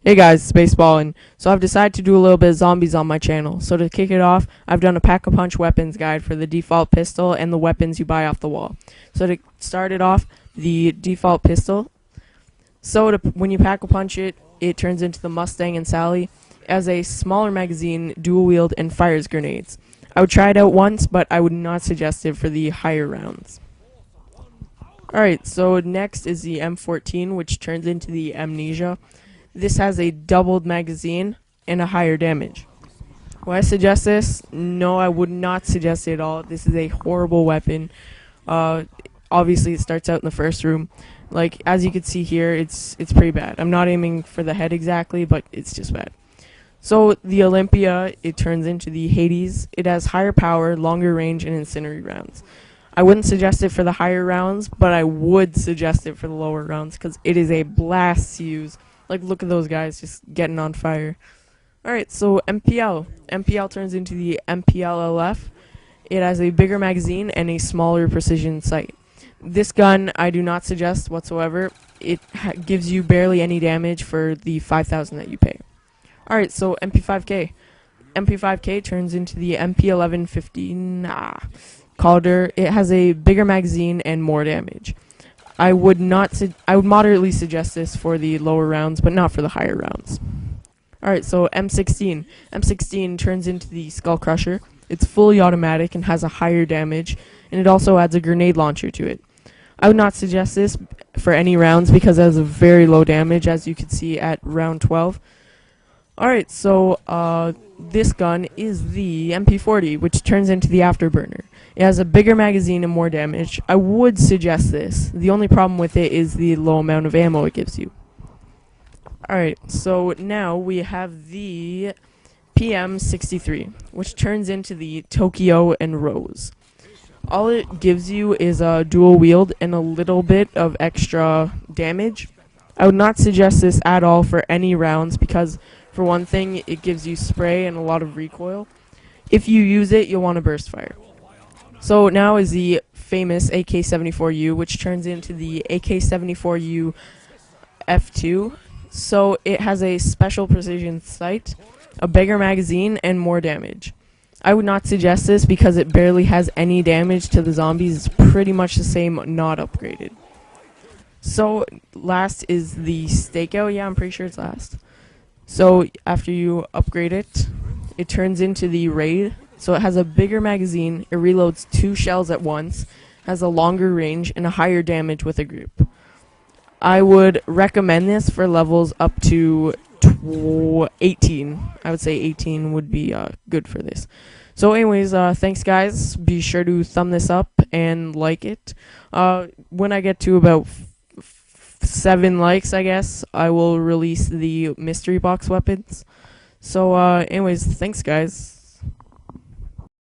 Hey guys, it's Baseball, and so I've decided to do a little bit of zombies on my channel. So to kick it off, I've done a Pack-a-Punch weapons guide for the default pistol and the weapons you buy off the wall. So to start it off, the default pistol. So when you Pack-a-Punch it, it turns into the Mustang and Sally. It has a smaller magazine, dual wield, and fires grenades. I would try it out once, but I would not suggest it for the higher rounds. Alright, so next is the M14, which turns into the Amnesia. This has a doubled magazine and a higher damage. Would I suggest this? No, I would not suggest it at all. This is a horrible weapon. Obviously, it starts out in the first room. Like, as you can see here, it's pretty bad. I'm not aiming for the head exactly, but it's just bad. So, the Olympia, it turns into the Hades. It has higher power, longer range, and incendiary rounds. I wouldn't suggest it for the higher rounds, but I would suggest it for the lower rounds, because it is a blast to use. Like, look at those guys just getting on fire. Alright, so MPL. MPL turns into the MPL-LF. It has a bigger magazine and a smaller precision sight. This gun I do not suggest whatsoever. It gives you barely any damage for the $5,000 that you pay. Alright, so MP5K. MP5K turns into the MP1150 Calder. It has a bigger magazine and more damage. I would moderately suggest this for the lower rounds, but not for the higher rounds. Alright, so M16. M16 turns into the Skull Crusher. It's fully automatic and has a higher damage, and it also adds a grenade launcher to it. I would not suggest this for any rounds because it has a very low damage, as you can see at round 12. Alright, so this gun is the MP40, which turns into the Afterburner. It has a bigger magazine and more damage. I would suggest this. The only problem with it is the low amount of ammo it gives you. Alright, so now we have the PM63, which turns into the Tokyo and Rose. All it gives you is a dual wield and a little bit of extra damage. I would not suggest this at all for any rounds because, for one thing, it gives you spray and a lot of recoil. If you use it, you'll want to burst fire. So now is the famous AK-74U, which turns into the AK-74U F2. So it has a special precision sight, a bigger magazine, and more damage. I would not suggest this because it barely has any damage to the zombies. It's pretty much the same, not upgraded. So last is the Stakeout. Yeah, I'm pretty sure it's last. So after you upgrade it, it turns into the Raid. So it has a bigger magazine, it reloads 2 shells at once, has a longer range, and a higher damage with a group. I would recommend this for levels up to 18. I would say 18 would be good for this. So anyways, thanks guys. Be sure to thumb this up and like it. When I get to about 7 likes, I guess, I will release the mystery box weapons. So anyways, thanks guys.